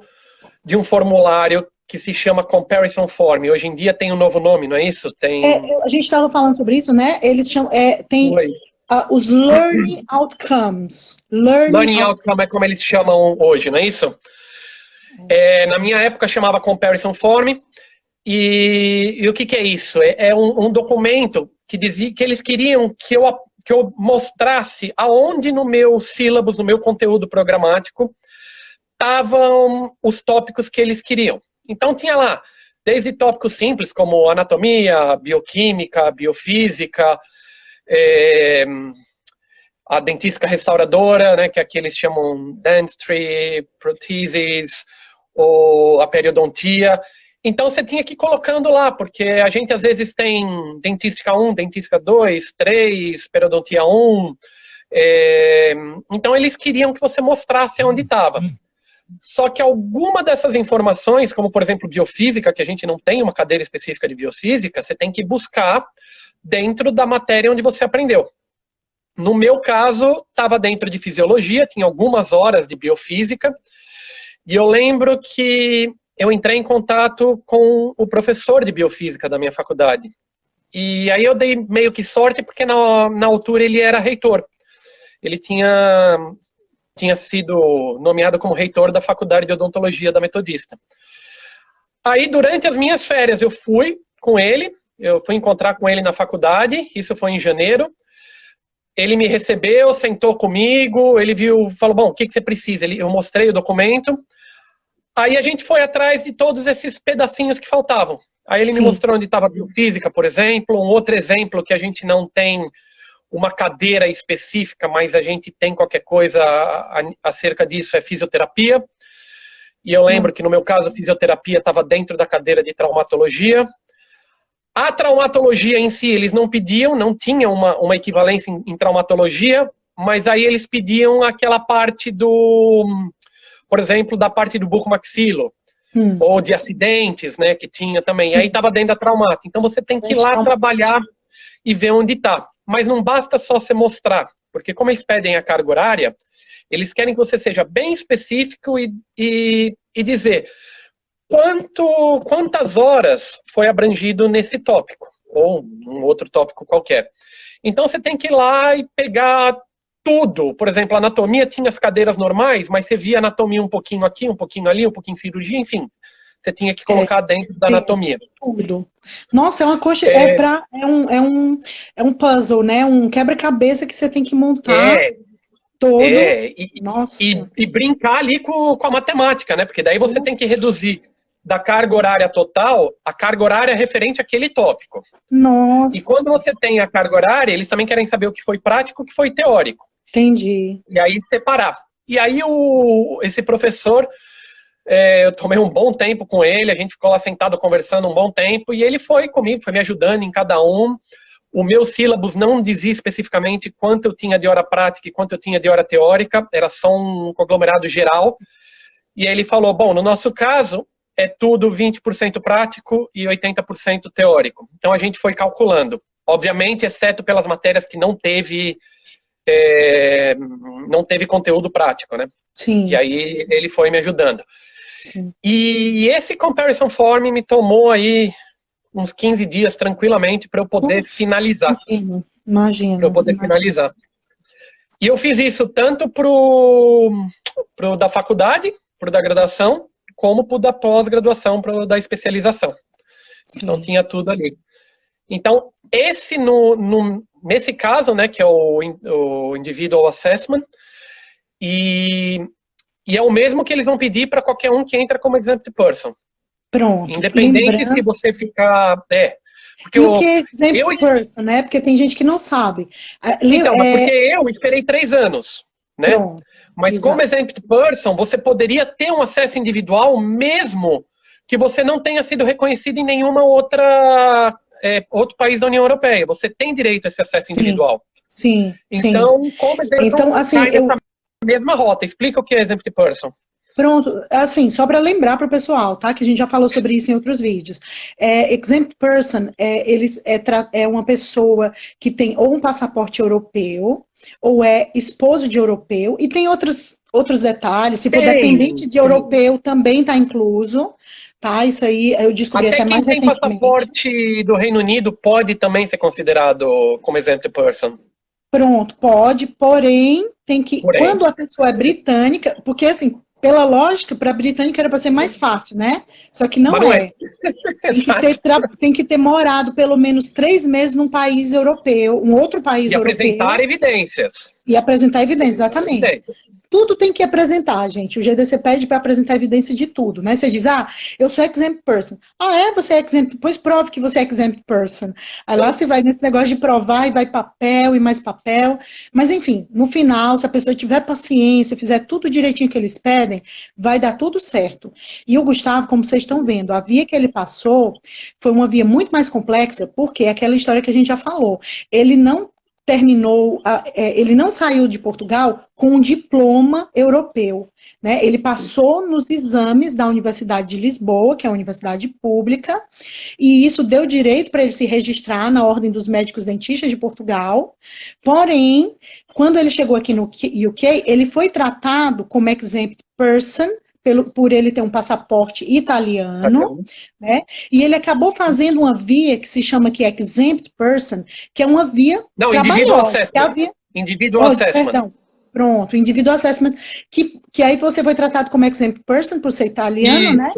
de um formulário que se chama Comparison Form. Hoje em dia tem um novo nome, não é isso? A gente estava falando sobre isso, né? Eles chamam, tem os Learning Outcomes. Learning Outcome é como eles chamam hoje, não é isso? Na minha época chamava Comparison Form. E o que é isso? É um documento que dizia que eles queriam que eu mostrasse aonde no meu syllabus, no meu conteúdo programático, estavam os tópicos que eles queriam. Então tinha lá, desde tópicos simples como anatomia, bioquímica, biofísica, a dentística restauradora, né, que aqui eles chamam dentistry, prosthesis, ou a periodontia. Então você tinha que ir colocando lá, porque a gente às vezes tem dentística 1, dentística 2, 3, periodontia 1. Então eles queriam que você mostrasse onde estava. Só que alguma dessas informações, como por exemplo biofísica, que a gente não tem uma cadeira específica de biofísica, você tem que buscar dentro da matéria onde você aprendeu. No meu caso, estava dentro de fisiologia, tinha algumas horas de biofísica, e eu lembro que eu entrei em contato com o professor de biofísica da minha faculdade. E aí eu dei meio que sorte, porque na altura ele era reitor. Ele tinha sido nomeado como reitor da Faculdade de Odontologia da Metodista. Aí, durante as minhas férias, eu fui com ele, eu fui encontrar com ele na faculdade, isso foi em janeiro. Ele me recebeu, sentou comigo, ele falou, bom, o que você precisa? Eu mostrei o documento. Aí a gente foi atrás de todos esses pedacinhos que faltavam. Aí ele me mostrou onde estava a biofísica, por exemplo. Um outro exemplo que a gente não tem uma cadeira específica, mas a gente tem qualquer coisa acerca disso, é fisioterapia. E eu lembro que no meu caso a fisioterapia estava dentro da cadeira de traumatologia. A traumatologia em si eles não pediam, não tinha uma equivalência em traumatologia, mas aí eles pediam aquela parte por exemplo, da parte do bucomaxilo, ou de acidentes, né, que tinha também. Aí estava dentro da traumata. Então você tem que ir lá trabalhar e ver onde está. Mas não basta só você mostrar, porque como eles pedem a carga horária, eles querem que você seja bem específico e dizer quantas horas foi abrangido nesse tópico, ou um outro tópico qualquer. Então você tem que ir lá e pegar tudo. Por exemplo, a anatomia tinha as cadeiras normais, mas você via anatomia um pouquinho aqui, um pouquinho ali, um pouquinho cirurgia, enfim. Você tinha que colocar dentro da anatomia. Tudo. Nossa, é uma coxa, é um puzzle, né? Um quebra-cabeça que você tem que montar todo. E brincar ali com a matemática, né? Porque daí você tem que reduzir da carga horária total, a carga horária referente àquele tópico. Nossa. E quando você tem a carga horária, eles também querem saber o que foi prático e o que foi teórico. Entendi. E aí separar. E aí esse professor, eu tomei um bom tempo com ele, a gente ficou lá sentado conversando um bom tempo, e ele foi comigo, foi me ajudando em cada um. O meu sílabus não dizia especificamente quanto eu tinha de hora prática e quanto eu tinha de hora teórica, era só um conglomerado geral. E ele falou, bom, no nosso caso, é tudo 20% prático e 80% teórico. Então a gente foi calculando. Obviamente, exceto pelas matérias que não teve conteúdo prático, né? Sim. E aí ele foi me ajudando. Sim. E esse comparison form me tomou aí uns 15 dias tranquilamente para eu poder finalizar. Imagino. Para eu poder finalizar. E eu fiz isso tanto pro da faculdade, pro da graduação, como pro da pós-graduação, pro da especialização. Sim. Então tinha tudo ali. Então, nesse caso, né, que é o Individual Assessment, e E é o mesmo que eles vão pedir para qualquer um que entra como exempt person. Pronto. Independente se você ficar... Porque o que é exempt person, né? Porque tem gente que não sabe. Então, porque eu esperei 3 anos, né? Pronto. Mas Exato. como exempt person, você poderia ter um acesso individual mesmo que você não tenha sido reconhecido em nenhuma outro país da União Europeia. Você tem direito a esse acesso individual. Sim, então, como exempt então, assim, cai nessa mesma rota. Explica o que é exempt person. Pronto, assim, só para lembrar para o pessoal, tá? Que a gente já falou sobre isso em outros vídeos. Exempt person é uma pessoa que tem ou um passaporte europeu, ou é esposo de europeu, e tem outros detalhes. Se for dependente de europeu, também está incluso. Tá, isso aí eu descobri até mais recentemente. Quem tem passaporte do Reino Unido pode também ser considerado como exempt person. Pronto, pode, porém, quando a pessoa é britânica, porque assim, pela lógica, para a britânica era para ser mais fácil, né? Só que não é. Tem que ter morado pelo menos 3 meses num país europeu, um outro país europeu. E apresentar evidências. E apresentar evidências, exatamente. Tudo tem que apresentar, gente. O GDC pede para apresentar evidência de tudo, né? Você diz, eu sou exempt person. Você é exempt? Pois prove que você é exempt person. Aí lá você vai nesse negócio de provar e vai papel e mais papel. Mas, enfim, no final, se a pessoa tiver paciência, fizer tudo direitinho que eles pedem, vai dar tudo certo. E o Gustavo, como vocês estão vendo, a via que ele passou foi uma via muito mais complexa, porque é aquela história que a gente já falou. Ele não ele não saiu de Portugal com um diploma europeu, né? Ele passou nos exames da Universidade de Lisboa, que é a universidade pública, e isso deu direito para ele se registrar na Ordem dos Médicos Dentistas de Portugal. Porém, quando ele chegou aqui no UK, ele foi tratado como exempt person, por ele ter um passaporte italiano, né? E ele acabou fazendo uma via que se chama aqui exempt person, que é uma via individual assessment. Individual assessment. Perdão. Pronto, individual assessment, que aí você foi tratado como exempt person por ser italiano, né?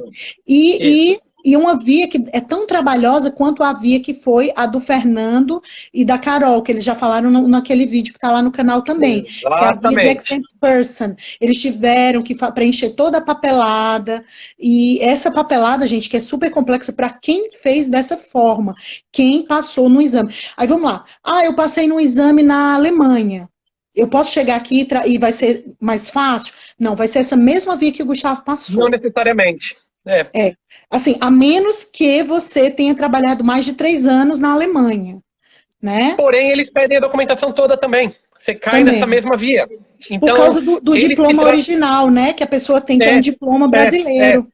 E uma via que é tão trabalhosa quanto a via que foi a do Fernando e da Carol, que eles já falaram naquele vídeo que está lá no canal também. Exatamente. Que é a via de exempt person. Eles tiveram que preencher toda a papelada, e essa papelada, gente, que é super complexa para quem fez dessa forma, quem passou no exame. Aí vamos lá. Eu passei no exame na Alemanha. Eu posso chegar aqui e vai ser mais fácil? Não, vai ser essa mesma via que o Gustavo passou. Não necessariamente. Assim, a menos que você tenha trabalhado mais de 3 anos na Alemanha, né? Porém, eles pedem a documentação toda também. Você cai nessa mesma via. Então, por causa do diploma original, né? Que a pessoa tem, que é um diploma brasileiro.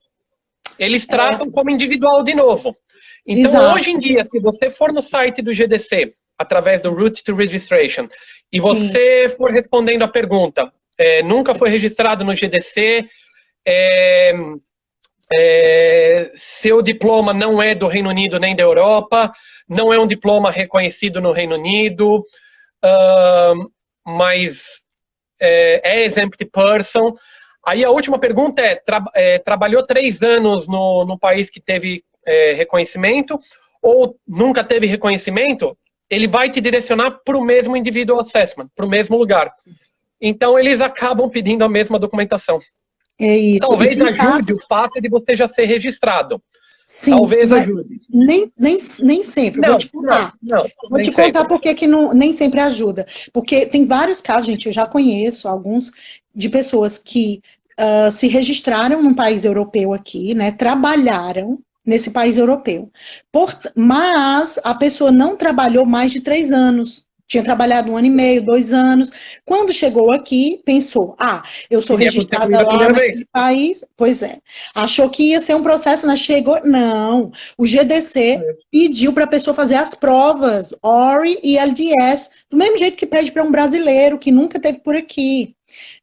Eles tratam como individual de novo. Então, Exato. Hoje em dia, se você for no site do GDC, através do Route to Registration, e você for respondendo a pergunta, nunca foi registrado no GDC, seu diploma não é do Reino Unido nem da Europa, não é um diploma reconhecido no Reino Unido, mas é exempt person. Aí a última pergunta trabalhou 3 anos no país que teve reconhecimento, ou nunca teve reconhecimento? Ele vai te direcionar para o mesmo individual assessment, para o mesmo lugar. Então eles acabam pedindo a mesma documentação. É isso. Talvez ajude o fato de você já ser registrado. Sim, talvez ajude. Nem sempre. Não, vou te contar. Vou te contar porque que nem sempre ajuda. Porque tem vários casos, gente, eu já conheço alguns de pessoas que se registraram num país europeu aqui, né? Trabalharam nesse país europeu. Mas a pessoa não trabalhou mais de 3 anos. Tinha trabalhado 1 ano e meio, 2 anos. Quando chegou aqui, pensou, eu sou registrada lá naquele país. Pois é. Achou que ia ser um processo, né? Chegou, não. O GDC pediu para a pessoa fazer as provas, ORI e LDS, do mesmo jeito que pede para um brasileiro que nunca esteve por aqui.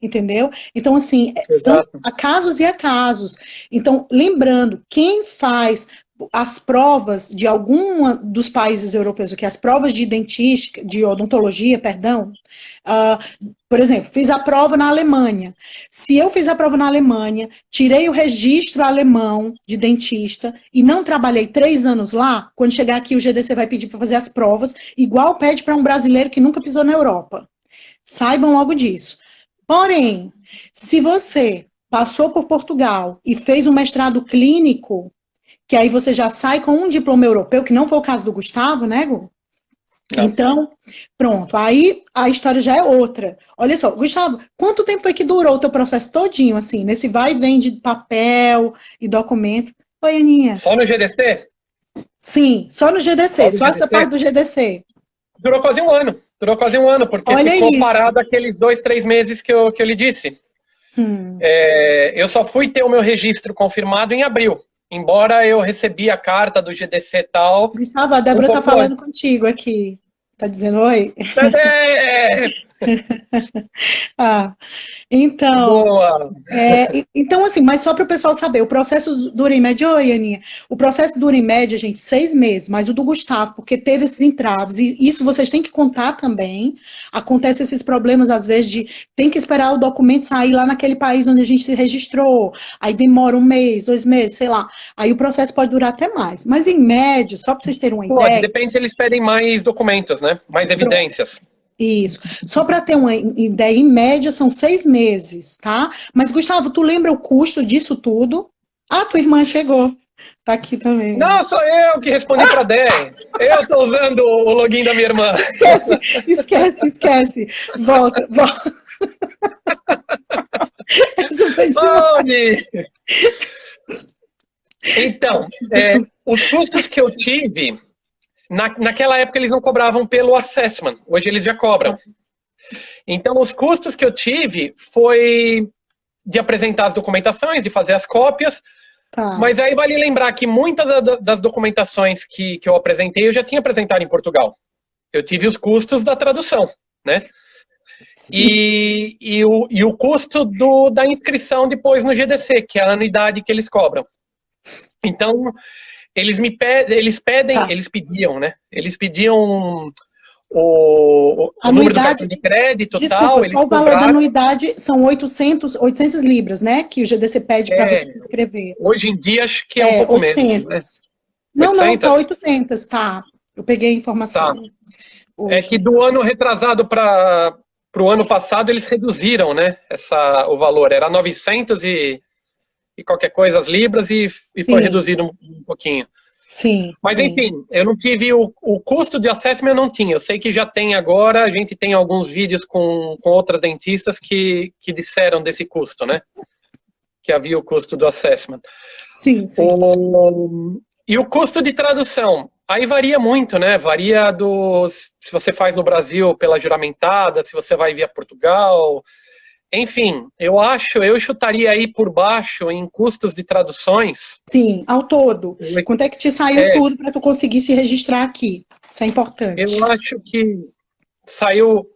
Entendeu? Então, assim, são casos e casos. Então, lembrando, quem faz as provas de algum dos países europeus, aqui, as provas de dentística, de odontologia, perdão, por exemplo, fiz a prova na Alemanha. Se eu fiz a prova na Alemanha, tirei o registro alemão de dentista e não trabalhei 3 anos lá, quando chegar aqui o GDC vai pedir para fazer as provas, igual pede para um brasileiro que nunca pisou na Europa. Saibam logo disso. Porém, se você passou por Portugal e fez um mestrado clínico, que aí você já sai com um diploma europeu, que não foi o caso do Gustavo, né, Gu? Não. Então, pronto, aí a história já é outra. Olha só, Gustavo, quanto tempo foi que durou o teu processo todinho, assim, nesse vai e vem de papel e documento? Oi, Aninha. Só no GDC? Sim, só no GDC, só essa parte do GDC. Durou quase um ano. Durou quase um ano, porque Olha ficou isso. parado aqueles 2, 3 meses que eu lhe disse. Eu só fui ter o meu registro confirmado em abril. Embora eu recebi a carta do GDC e tal. Gustavo, a Débora tá falando contigo aqui. Tá dizendo oi? Ah, então, boa. Então, assim, mas só para o pessoal saber, o processo dura em média, oi, Aninha, o processo dura em média, gente, 6 meses, mas o do Gustavo, porque teve esses entraves, e isso vocês têm que contar também, acontece esses problemas, às vezes, de tem que esperar o documento sair lá naquele país onde a gente se registrou, aí demora 1 mês, 2 meses, sei lá, aí o processo pode durar até mais, mas em média, só para vocês terem uma ideia... Depende se eles pedem mais documentos, né, mais evidências. Isso. Só para ter uma ideia, em média são 6 meses, tá? Mas, Gustavo, tu lembra o custo disso tudo? Ah, tua irmã chegou. Tá aqui também. Não, sou eu que respondi para a Dé. Eu tô usando o login da minha irmã. Esquece. Volta. Essa foi demais. Então, os custos que eu tive... Naquela época eles não cobravam pelo assessment, hoje eles já cobram. Então os custos que eu tive foi de apresentar as documentações, de fazer as cópias, mas aí vale lembrar que muitas das documentações que eu apresentei, eu já tinha apresentado em Portugal. Eu tive os custos da tradução, né? E o custo da inscrição depois no GDC, que é a anuidade que eles cobram. Então... Eles pediam, né? Eles pediam o número do cartão de crédito e tal. Desculpa, o valor da anuidade são 800 libras, né? Que o GDC pede para você se inscrever. Hoje em dia, acho que é um pouco 800. menos. Né? Não, tá 800, tá. Eu peguei a informação. Tá. É que do ano retrasado para o ano passado, eles reduziram, né? O valor. Era 900 e qualquer coisa as libras e foi reduzido um pouquinho. Sim. Mas enfim, eu não tive o custo de assessment, eu não tinha. Eu sei que já tem agora, a gente tem alguns vídeos com outras dentistas que disseram desse custo, né? Que havia o custo do assessment. Sim. E o custo de tradução? Aí varia muito, né? Varia se você faz no Brasil pela juramentada, se você vai via Portugal... Enfim, eu chutaria aí por baixo em custos de traduções. Sim, ao todo. Quanto é que te saiu tudo para tu conseguir se registrar aqui? Isso é importante. Eu acho que saiu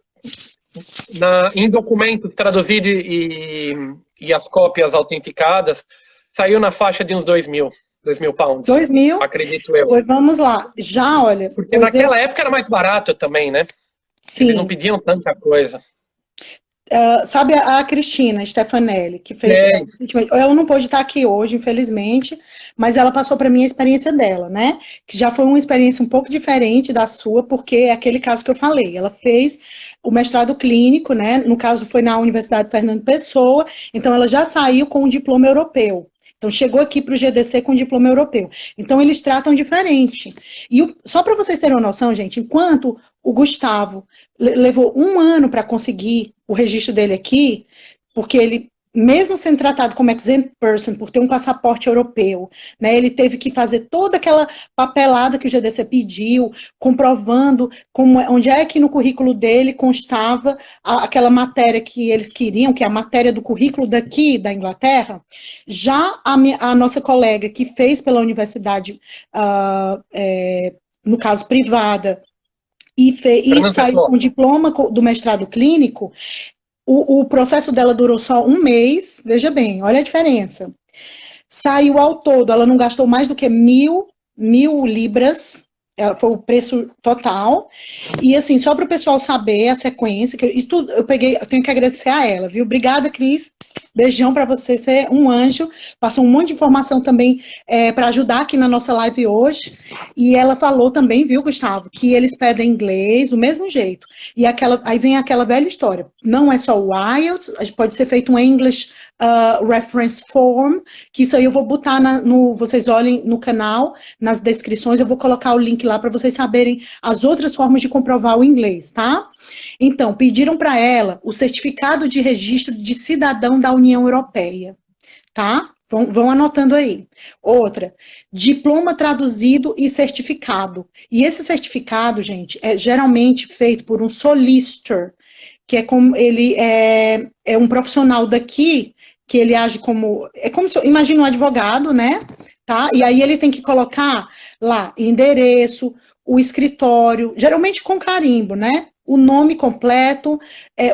em documentos traduzidos e as cópias autenticadas, saiu na faixa de uns 2.000 pounds. 2.000? Acredito eu. Pois vamos lá. Já, olha... Porque naquela época era mais barato também, né? Sim. Eles não pediam tanta coisa. Sabe a Cristina Stefanelli, que fez... Ela não pôde estar aqui hoje, infelizmente, mas ela passou para mim a experiência dela, né? Que já foi uma experiência um pouco diferente da sua, porque é aquele caso que eu falei. Ela fez o mestrado clínico, né? No caso, foi na Universidade Fernando Pessoa, então ela já saiu com um diploma europeu. Então, chegou aqui para o GDC com diploma europeu. Então, eles tratam diferente. E só para vocês terem uma noção, gente, enquanto o Gustavo levou 1 ano para conseguir o registro dele aqui, porque ele, mesmo sendo tratado como exempt person, por ter um passaporte europeu, né, ele teve que fazer toda aquela papelada que o GDC pediu, comprovando onde é que no currículo dele constava aquela matéria que eles queriam, que é a matéria do currículo daqui, da Inglaterra. Já a nossa colega que fez pela universidade, no caso privada, e saiu com o diploma do mestrado clínico, o processo dela durou só 1 mês, veja bem, olha a diferença. Saiu ao todo, ela não gastou mais do que 1.000 libras, foi o preço total. E assim, só para o pessoal saber a sequência, eu tenho que agradecer a ela, viu? Obrigada, Cris. Beijão para você é um anjo. Passou um monte de informação também para ajudar aqui na nossa live hoje. E ela falou também, viu, Gustavo, que eles pedem inglês do mesmo jeito. E aí vem aquela velha história. Não é só o IELTS, pode ser feito um English Reference Form, que isso aí eu vou botar vocês olhem no canal, nas descrições, eu vou colocar o link lá para vocês saberem as outras formas de comprovar o inglês, tá? Então, pediram para ela o certificado de registro de cidadão da União Europeia, tá? Vão anotando aí. Outra, diploma traduzido e certificado. E esse certificado, gente, é geralmente feito por um solicitor, que é como ele é um profissional daqui, que ele age como, imagina um advogado, né, tá, e aí ele tem que colocar lá endereço, o escritório, geralmente com carimbo, né, o nome completo,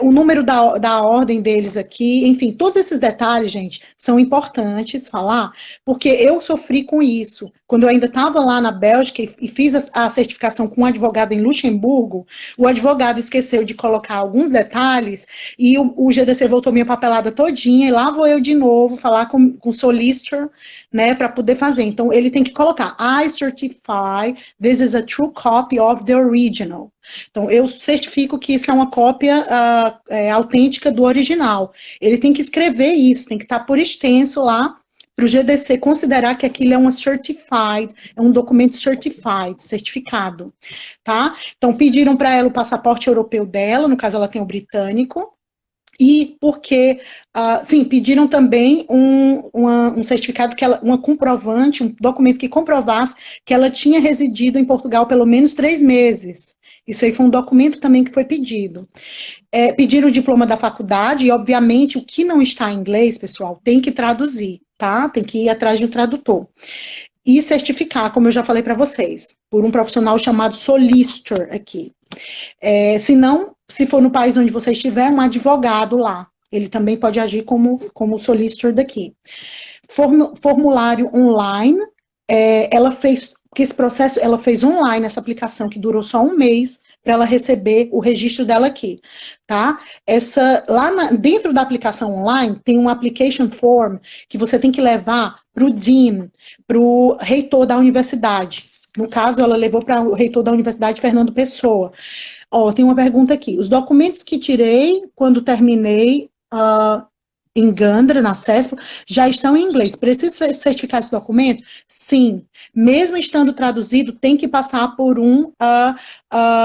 o número da ordem deles aqui, enfim, todos esses detalhes, gente, são importantes falar, porque eu sofri com isso. Quando eu ainda estava lá na Bélgica e fiz a certificação com um advogado em Luxemburgo, o advogado esqueceu de colocar alguns detalhes e o GDC voltou minha papelada todinha e lá vou eu de novo falar com o solicitor, né, para poder fazer. Então, ele tem que colocar, I certify this is a true copy of the original. Então, eu certifico que isso é uma cópia autêntica do original. Ele tem que escrever isso, tem que estar por extenso lá, para o GDC considerar que aquilo é uma certified, é um documento certified, certificado, tá? Então, pediram para ela o passaporte europeu dela, no caso ela tem o britânico, e porque, sim, pediram também um certificado, uma comprovante, um documento que comprovasse que ela tinha residido em Portugal pelo menos 3 meses. Isso aí foi um documento também que foi pedido. Pediram o diploma da faculdade, e obviamente o que não está em inglês, pessoal, tem que traduzir, tá? Tem que ir atrás de um tradutor. E certificar, como eu já falei para vocês, por um profissional chamado solicitor aqui. Se for no país onde você estiver, um advogado lá. Ele também pode agir como solicitor daqui. Formulário online, ela fez, porque esse processo, ela fez online essa aplicação que durou só 1 mês, para ela receber o registro dela aqui, tá? Dentro da aplicação online, tem um application form que você tem que levar para o dean, para o reitor da universidade. No caso, ela levou para o reitor da Universidade Fernando Pessoa. Tem uma pergunta aqui. Os documentos que tirei quando terminei em Gandra, na CESP, já estão em inglês. Preciso certificar esse documento? Sim. Mesmo estando traduzido, tem que passar por um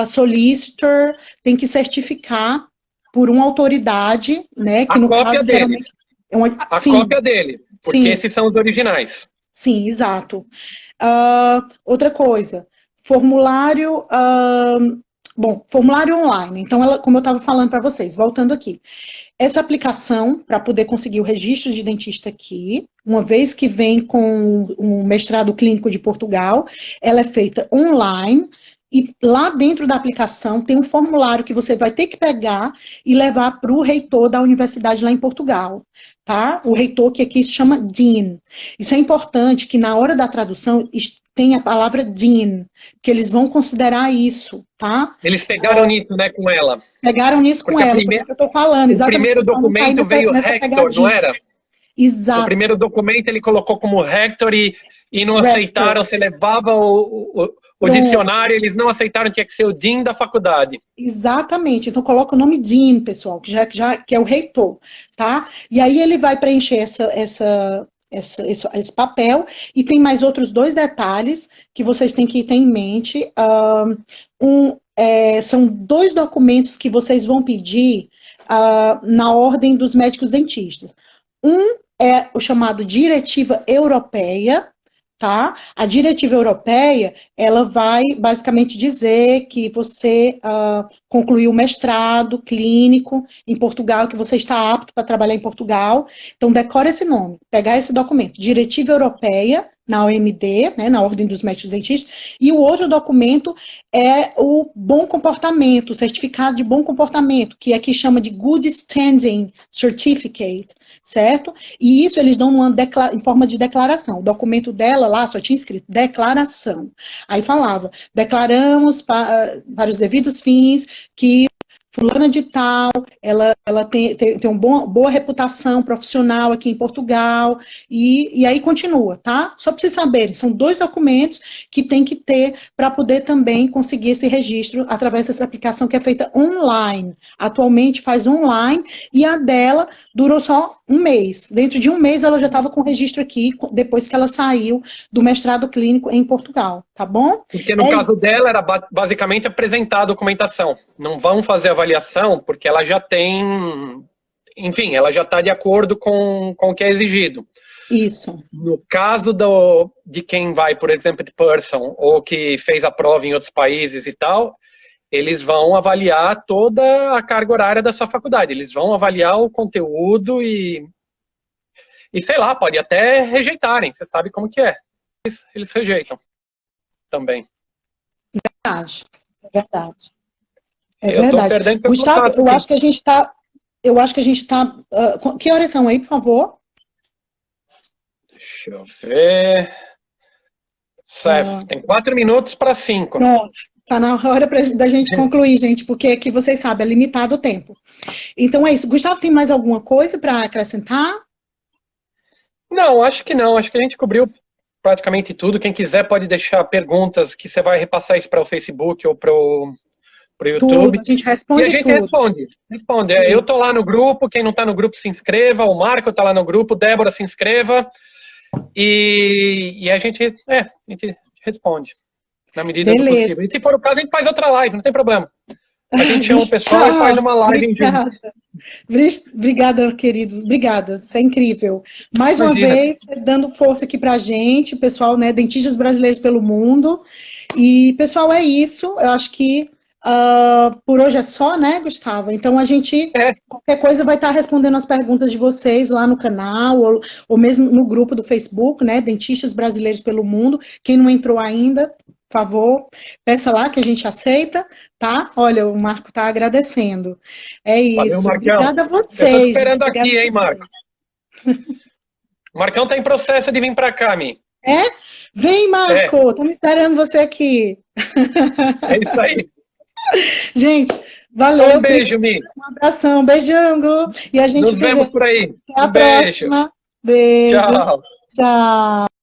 solicitor, tem que certificar por uma autoridade, né? Que a no cópia caso, deles. Cópia deles, porque sim, esses são os originais. Sim, exato. Outra coisa, formulário online. Então, como eu estava falando para vocês, voltando aqui. Essa aplicação, para poder conseguir o registro de dentista aqui, uma vez que vem com um mestrado clínico de Portugal, ela é feita online, e lá dentro da aplicação tem um formulário que você vai ter que pegar e levar para o reitor da universidade lá em Portugal, tá? O reitor que aqui se chama Dean. Isso é importante, que na hora da tradução tem a palavra Dean, que eles vão considerar isso, tá? Eles pegaram nisso, né, com ela. Pegaram nisso com ela, por isso que eu estou falando. O primeiro documento veio Hector, não era? Exato. O primeiro documento ele colocou como Hector e não aceitaram, você levava o dicionário, eles não aceitaram, tinha que ser o Dean da faculdade. Exatamente, então coloca o nome Dean, pessoal, que é o reitor, tá? E aí ele vai preencher esse papel, e tem mais outros 2 detalhes que vocês têm que ter em mente. São 2 documentos que vocês vão pedir na ordem dos médicos dentistas. Um é o chamado Diretiva Europeia, tá? A Diretiva Europeia, ela vai basicamente dizer que você concluiu o mestrado clínico em Portugal, que você está apto para trabalhar em Portugal. Então, decora esse nome, pegar esse documento, Diretiva Europeia, na OMD, né, na Ordem dos Médicos Dentistas, e o outro documento é o bom comportamento, o certificado de bom comportamento, que aqui chama de Good Standing Certificate, certo? E isso eles dão em forma de declaração. O documento dela lá só tinha escrito declaração. Aí falava, declaramos para os devidos fins que fulana de tal, ela tem uma boa reputação profissional aqui em Portugal, e aí continua, tá? Só para vocês saberem, são 2 documentos que tem que ter para poder também conseguir esse registro através dessa aplicação que é feita online. Atualmente faz online, e a dela durou só 1 mês. Dentro de 1 mês ela já estava com o registro aqui, depois que ela saiu do mestrado clínico em Portugal, tá bom? Porque no caso dela era basicamente apresentar a documentação. Não vão fazer avaliação porque ela já tem, enfim, ela já está de acordo com o que é exigido. Isso. No caso de quem vai, por exemplo, de person, ou que fez a prova em outros países e tal, eles vão avaliar toda a carga horária da sua faculdade. Eles vão avaliar o conteúdo e sei lá, pode até rejeitarem. Você sabe como que é. Eles rejeitam também. Verdade, é verdade. É eu verdade. Gustavo, eu acho que a gente está... que horas são aí, por favor? Deixa eu ver... Certo, tem 4 minutos para 5. Pronto, está na hora da gente concluir, gente, porque aqui, vocês sabem, é limitado o tempo. Então é isso. Gustavo, tem mais alguma coisa para acrescentar? Não, acho que não. Acho que a gente cobriu praticamente tudo. Quem quiser pode deixar perguntas que você vai repassar isso para o Facebook ou para o YouTube. Tudo, a gente responde. E a gente responde. Eu tô lá no grupo, quem não está no grupo se inscreva, o Marco está lá no grupo, Débora se inscreva. E a gente responde na medida do possível. E se for o caso, a gente faz outra live, não tem problema. A gente chama o pessoal e faz uma live em junto. Obrigada, querido. Obrigada, isso é incrível. Mais uma vez, dando força aqui pra gente, pessoal, né, dentistas brasileiros pelo mundo. E, pessoal, é isso. Eu acho que por hoje é só, né, Gustavo? Então a gente, qualquer coisa, vai estar respondendo as perguntas de vocês lá no canal, ou mesmo no grupo do Facebook, né, Dentistas Brasileiros pelo Mundo. Quem não entrou ainda, por favor, peça lá que a gente aceita, tá? Olha, o Marco tá agradecendo. É isso. Valeu, obrigada a vocês. Eu tô esperando aqui, hein, Marco? O Marcão tá em processo de vir para cá, Mi. É? Vem, Marco, estamos esperando você aqui. É isso aí. Gente, valeu. Um beijo, Mi. Um abração, beijando. E a gente nos vemos por aí. Até a próxima. Beijo. Tchau. Tchau.